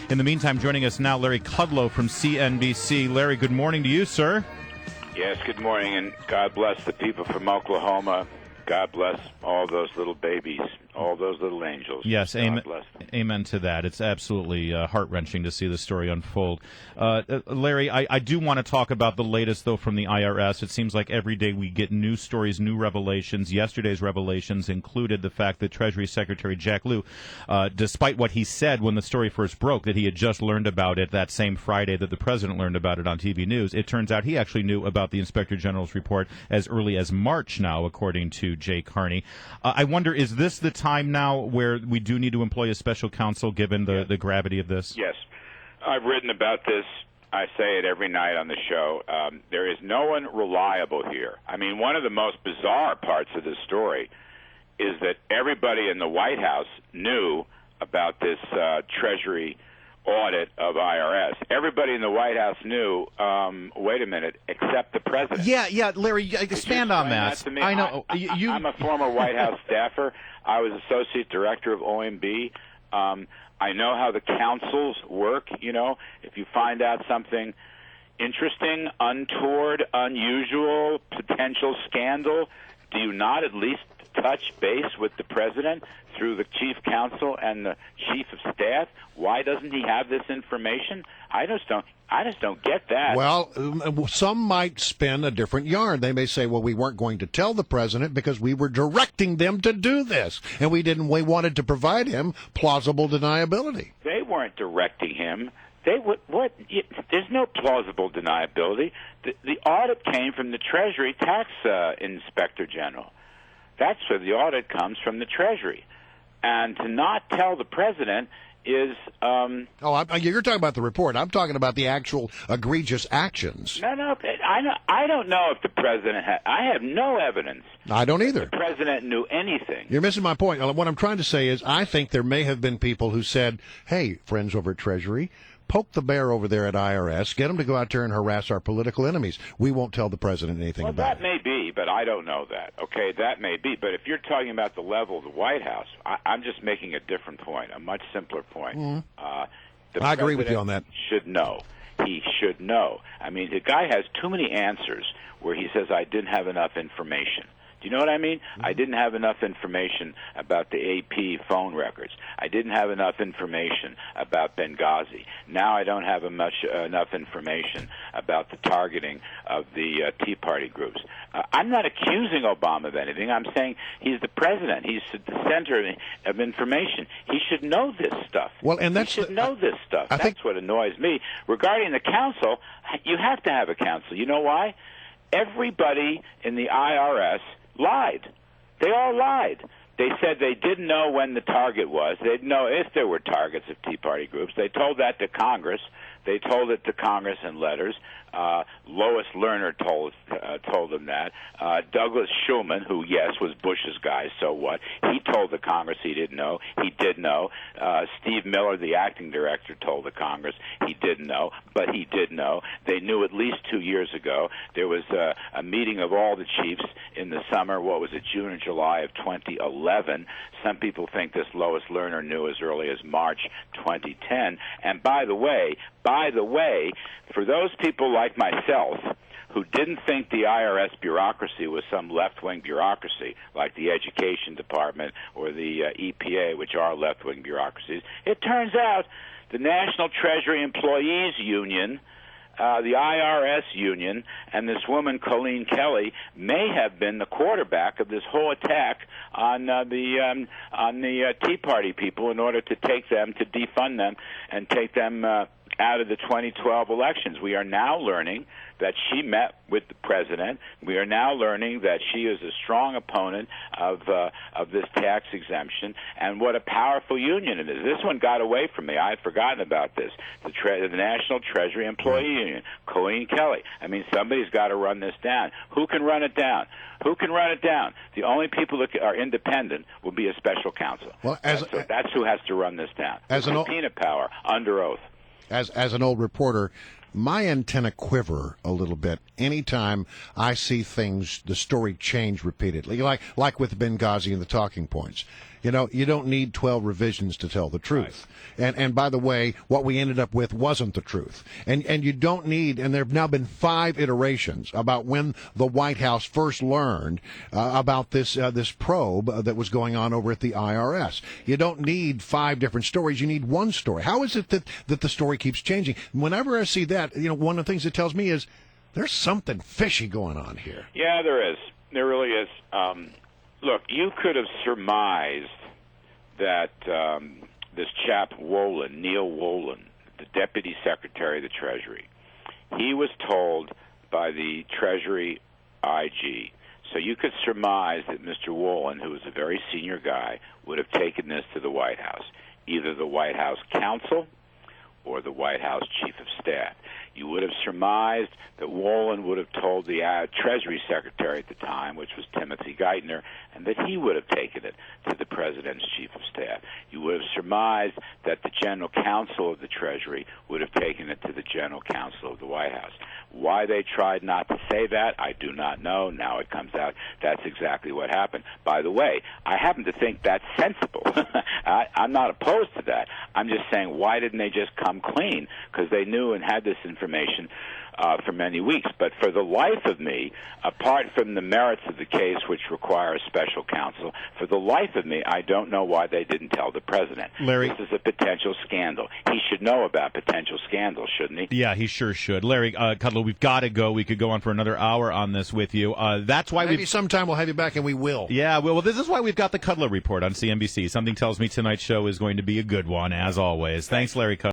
In the meantime, joining us now, Larry Kudlow from CNBC. Larry, good morning to you, sir. Yes, good morning, and God bless the people from Oklahoma. God bless all those little babies, all those little angels. Yes, amen. Bless them. Amen to that. It's absolutely heart-wrenching to see the story unfold. Larry, I do want to talk about the latest, though, from the IRS. It seems like every day we get new stories, new revelations. Yesterday's revelations included the fact that Treasury Secretary Jack Lew, despite what he said when the story first broke, that he had just learned about it that same Friday that the president learned about it on TV News, it turns out he actually knew about the Inspector General's report as early as March now, according to Jay Carney. I wonder, is this the time now where we do need to employ a special counsel given the gravity of this? Yes. I've written about this. I say it every night on the show. There is no one reliable here. I mean, one of the most bizarre parts of this story is that everybody in the White House knew about this Treasury audit of IRS. Everybody in the White House knew, wait a minute, except the president. Yeah, Larry, expand on that. To me? I know. I'm a former White House staffer. I was associate director of OMB. I know how the councils work. You know, if you find out something interesting, untoward, unusual, potential scandal, do you not at least touch base with the president through the chief counsel and the chief of staff? Why doesn't he have this information? I just don't get that. Well, some might spin a different yarn. They may say, well, we weren't going to tell the president because we were directing them to do this, and we wanted to provide him plausible deniability. They weren't directing him. There's no plausible deniability. The audit came from the Treasury Tax Inspector General. That's where the audit comes, from the Treasury. And to not tell the president is... you're talking about the report. I'm talking about the actual egregious actions. No, I don't know if the president I have no evidence. I don't either. The president knew anything. You're missing my point. What I'm trying to say is I think there may have been people who said, hey, friends over at Treasury, poke the bear over there at IRS, get them to go out there and harass our political enemies. We won't tell the president anything about it. That may be, but I don't know that. Okay, that may be. But if you're talking about the level of the White House, I'm just making a different point, a much simpler point. Mm-hmm. I agree with you on that. Should know. He should know. I mean, the guy has too many answers where he says, I didn't have enough information. Do you know what I mean? I didn't have enough information about the AP phone records. I didn't have enough information about Benghazi. Now I don't have enough information about the targeting of the Tea Party groups. I'm not accusing Obama of anything. I'm saying he's the president. He's at the center of information. He should know this stuff. Well, and he should know this stuff. That's what annoys me. Regarding the council, you have to have a council. You know why? Everybody in the IRS lied. They all lied. They said they didn't know when the target was. They didn't know if there were targets of Tea Party groups. They told that to Congress. They told it to Congress in letters. Lois Lerner told them that. Douglas Shulman, who, yes, was Bush's guy, so what? He told the Congress he didn't know. He did know. Steve Miller, the acting director, told the Congress he didn't know, but he did know. They knew at least 2 years ago. There was a meeting of all the chiefs in the summer, what was it, June or July of 2011. Some people think this Lois Lerner knew as early as March 2010. And by the way, for those people like myself who didn't think the IRS bureaucracy was some left-wing bureaucracy like the Education Department or the EPA, which are left-wing bureaucracies, it turns out the National Treasury Employees Union, the IRS union, and this woman, Colleen Kelly, may have been the quarterback of this whole attack on the Tea Party people in order to take them, to defund them, and take them out of the 2012 elections. We are now learning that she met with the president. We are now learning that she is a strong opponent of this tax exemption, and what a powerful union it is. This one got away from me. I had forgotten about this. The National Treasury Employee Union, Colleen Kelly. I mean, somebody's got to run this down. Who can run it down? Who can run it down? The only people that are independent will be a special counsel. Well, that's who has to run this down. Subpoena power under oath. As an old reporter, my antenna quiver a little bit anytime I see things, the story change repeatedly, like with Benghazi and the talking points. You know, you don't need 12 revisions to tell the truth. And by the way, what we ended up with wasn't the truth. And you don't need, and there have now been 5 iterations about when the White House first learned about this probe that was going on over at the IRS. You don't need 5 different stories. You need one story. How is it that the story keeps changing? Whenever I see that, you know, one of the things it tells me is there's something fishy going on here. Yeah, there is. There really is. Look, you could have surmised that this chap Neil Wolin, the Deputy Secretary of the Treasury, he was told by the Treasury IG. So you could surmise that Mr. Wolin, who was a very senior guy, would have taken this to the White House, either the White House counsel or the White House Chief of Staff. You would have surmised that Wolin would have told the Treasury Secretary at the time, which was Timothy Geithner, and that he would have taken it to the President's Chief of Staff. You would have surmised that the General Counsel of the Treasury would have taken it to the General Counsel of the White House. Why they tried not to say that, I do not know. Now it comes out that's exactly what happened. By the way, I happen to think that's sensible. I'm not opposed to that. I'm just saying, why didn't they just come clean? Because they knew and had this information for many weeks. But for the life of me, apart from the merits of the case, which require a special counsel, for the life of me, I don't know why they didn't tell the president. Larry, this is a potential scandal. He should know about potential scandals, shouldn't he? Yeah, he sure should. Larry Kudlow, we've got to go. We could go on for another hour on this with you. That's why maybe sometime we'll have you back, and we will. Yeah, well, this is why we've got the Kudlow Report on CNBC. Something tells me tonight's show is going to be a good one, as always. Thanks, Larry Kudlow.